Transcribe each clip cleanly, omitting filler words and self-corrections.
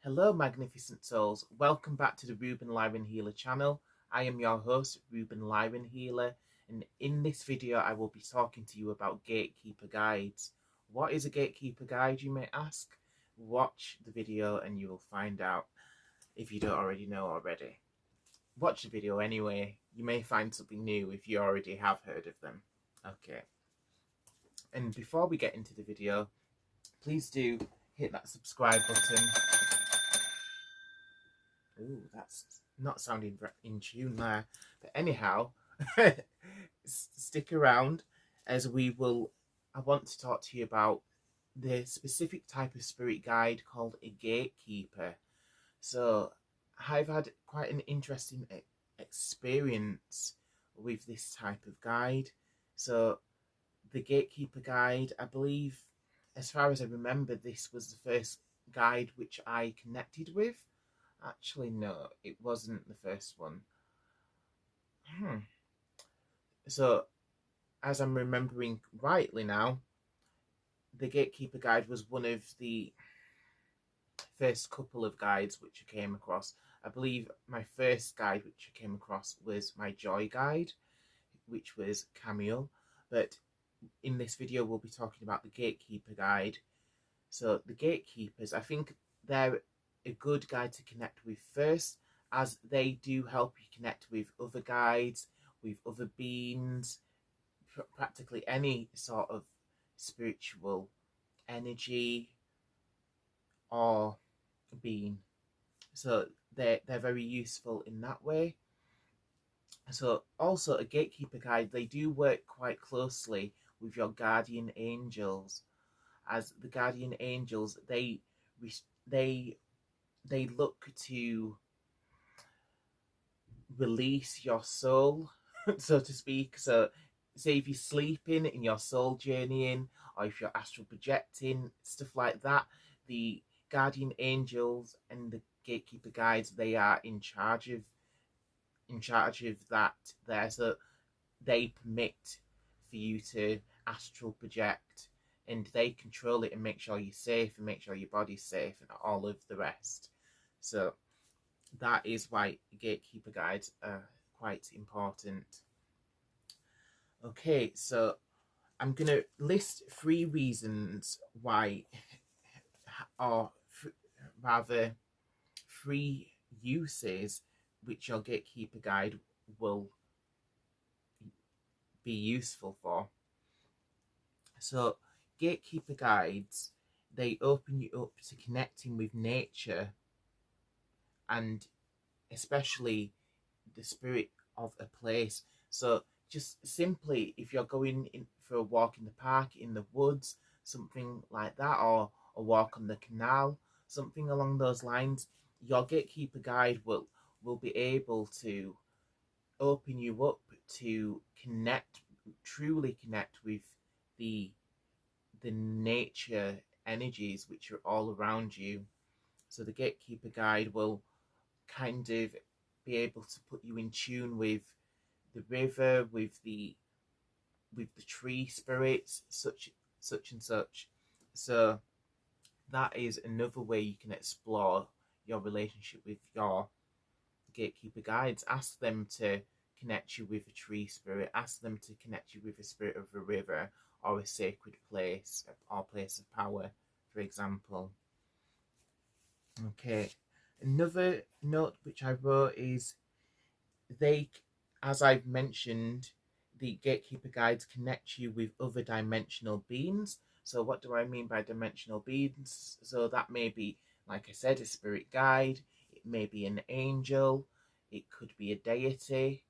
Hello, magnificent souls. Welcome back to the Ruben Lyron Healer channel. I am your host, Ruben Lyron Healer, and in this video, I will be talking to you about gatekeeper guides. What is a gatekeeper guide, you may ask? Watch the video and you will find out if you don't already know already. Watch the video anyway. You may find something new if you already have heard of them. Okay. And before we get into the video, please do hit that subscribe button. Ooh, that's not sounding in tune there. But anyhow, stick around as I want to talk to you about the specific type of spirit guide called a gatekeeper. So I've had quite an interesting experience with this type of guide. So the gatekeeper guide, I believe, as far as I remember, this was the first guide which I connected with. Actually, no, it wasn't the first one. So, as I'm remembering rightly now, the Gatekeeper Guide was one of the first couple of guides which I came across. I believe my first guide which I came across was my Joy Guide, which was Camille. But in this video, we'll be talking about the Gatekeeper Guide. So, the Gatekeepers, I think they're a good guide to connect with first, as they do help you connect with other guides, with other beings, practically any sort of spiritual energy or being. So they're very useful in that way. So also a gatekeeper guide, they do work quite closely with your guardian angels, as the guardian angels they look to release your soul, so to speak. So, say if you're sleeping and your soul journeying, or if you're astral projecting, stuff like that, the guardian angels and the gatekeeper guides, they are in charge of that there. So they permit for you to astral project, and they control it and make sure you're safe and make sure your body's safe and all of the rest. So that is why gatekeeper guides are quite important. Okay, so I'm going to list 3 reasons why, or rather 3 uses which your gatekeeper guide will be useful for. So gatekeeper guides, they open you up to connecting with nature, and especially the spirit of a place. So just simply, if you're going in for a walk in the park, in the woods, something like that, or a walk on the canal, something along those lines, your gatekeeper guide will be able to open you up to truly connect with the nature energies which are all around you. So the gatekeeper guide will kind of be able to put you in tune with the river, with the tree spirits, such and such. So that is another way you can explore your relationship with your gatekeeper guides. Ask them to connect you with a tree spirit, ask them to connect you with a spirit of a river or a sacred place or place of power, for example. Okay, another note which I wrote is as I've mentioned, the gatekeeper guides connect you with other dimensional beings. So what do I mean by dimensional beings? So that may be, like I said, a spirit guide, it may be an angel, it could be a deity.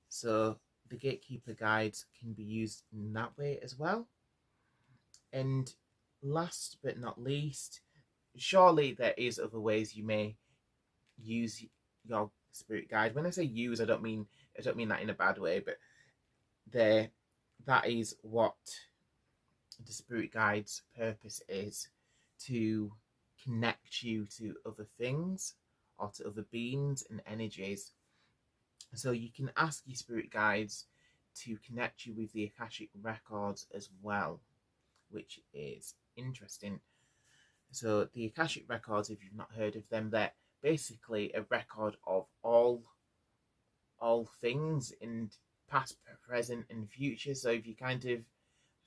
So the gatekeeper guides can be used in that way as well. And last but not least, surely there is other ways you may use your spirit guide. When I say use, I don't mean that in a bad way, but that is what the spirit guide's purpose is, to connect you to other things or to other beings and energies. So you can ask your spirit guides to connect you with the Akashic records as well, which is interesting. So the Akashic records, if you've not heard of them, they're basically a record of all things in past, present, and future. So if you kind of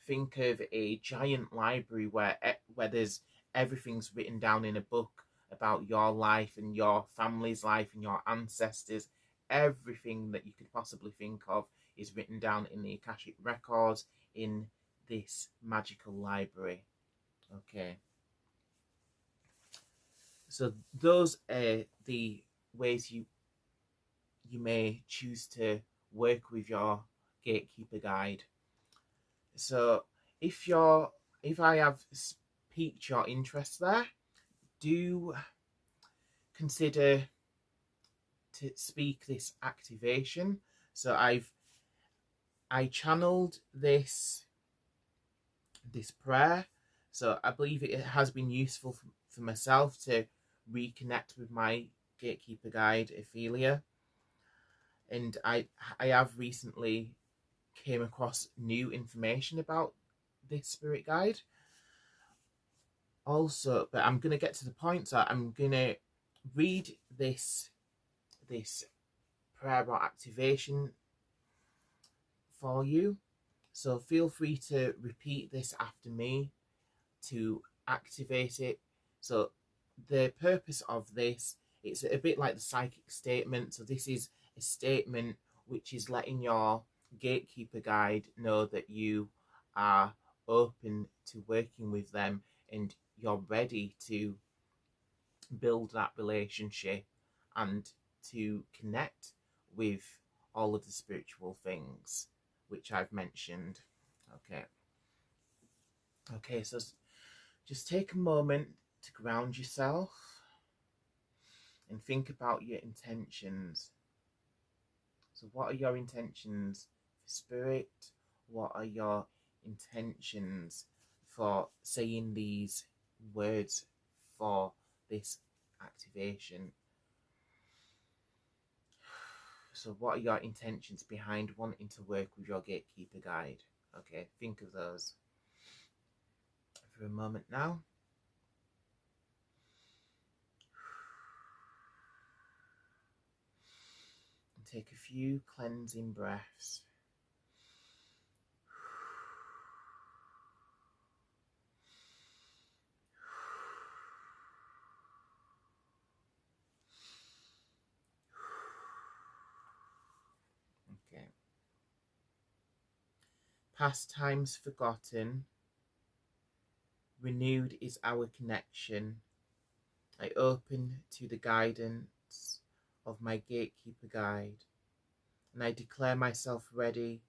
think of a giant library where there's everything's written down in a book about your life and your family's life and your ancestors, everything that you could possibly think of is written down in the Akashic records in this magical library. Okay. So those are the ways you may choose to work with your gatekeeper guide. So if I have piqued your interest there, do consider to speak this activation. So I channeled this prayer. So I believe it has been useful for myself to reconnect with my gatekeeper guide, Ophelia. And I have recently came across new information about this spirit guide. Also, but I'm gonna get to the point. So I'm gonna read this prayer or activation for you. So feel free to repeat this after me to activate it. So the purpose of this, it's a bit like the psychic statement. So this is a statement which is letting your gatekeeper guide know that you are open to working with them and you're ready to build that relationship and to connect with all of the spiritual things which I've mentioned. Okay, so just take a moment to ground yourself and think about your intentions. So what are your intentions for spirit? What are your intentions for saying these words for this activation? So what are your intentions behind wanting to work with your gatekeeper guide? Okay, think of those for a moment now. And take a few cleansing breaths. Okay. Past times forgotten. Renewed is our connection. I open to the guidance of my gatekeeper guide, and I declare myself ready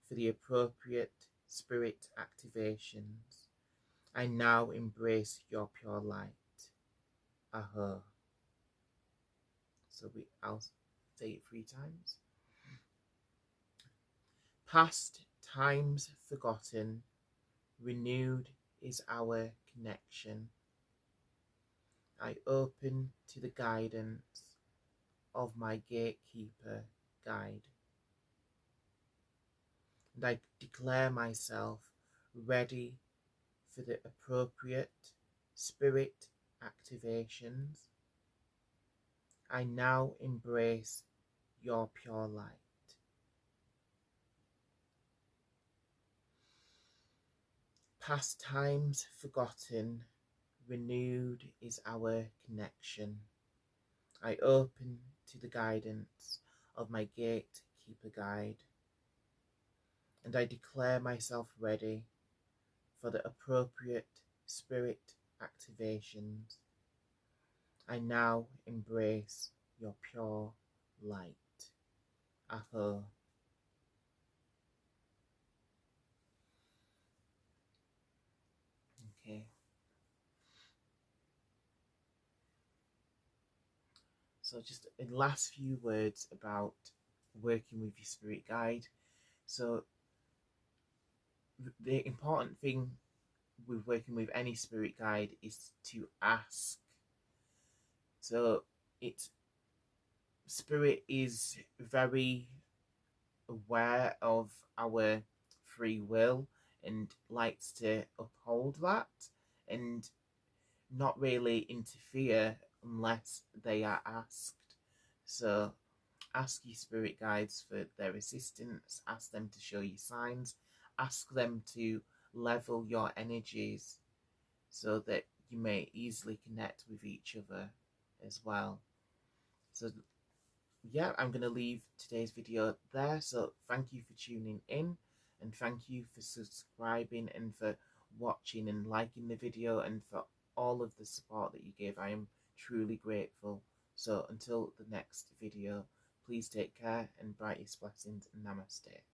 for the appropriate spirit activations. I now embrace your pure light. Aha. So I'll say it 3 times. Past times forgotten, renewed is our connection. I open to the guidance of my gatekeeper guide, and I declare myself ready for the appropriate spirit activations. I now embrace your pure light. Past times forgotten, renewed is our connection. I open to the guidance of my gatekeeper guide, and I declare myself ready for the appropriate spirit activations. I now embrace your pure light. Aho. Okay. So just a last few words about working with your spirit guide. So the important thing with working with any spirit guide is to ask. So it's spirit is very aware of our free will and likes to uphold that, and not really interfere unless they are asked. So ask your spirit guides for their assistance, ask them to show you signs, ask them to level your energies so that you may easily connect with each other as well. So yeah, I'm going to leave today's video there. So thank you for tuning in, and thank you for subscribing and for watching and liking the video, and for all of the support that you gave. I am truly grateful. So until the next video, please take care and brightest blessings and namaste.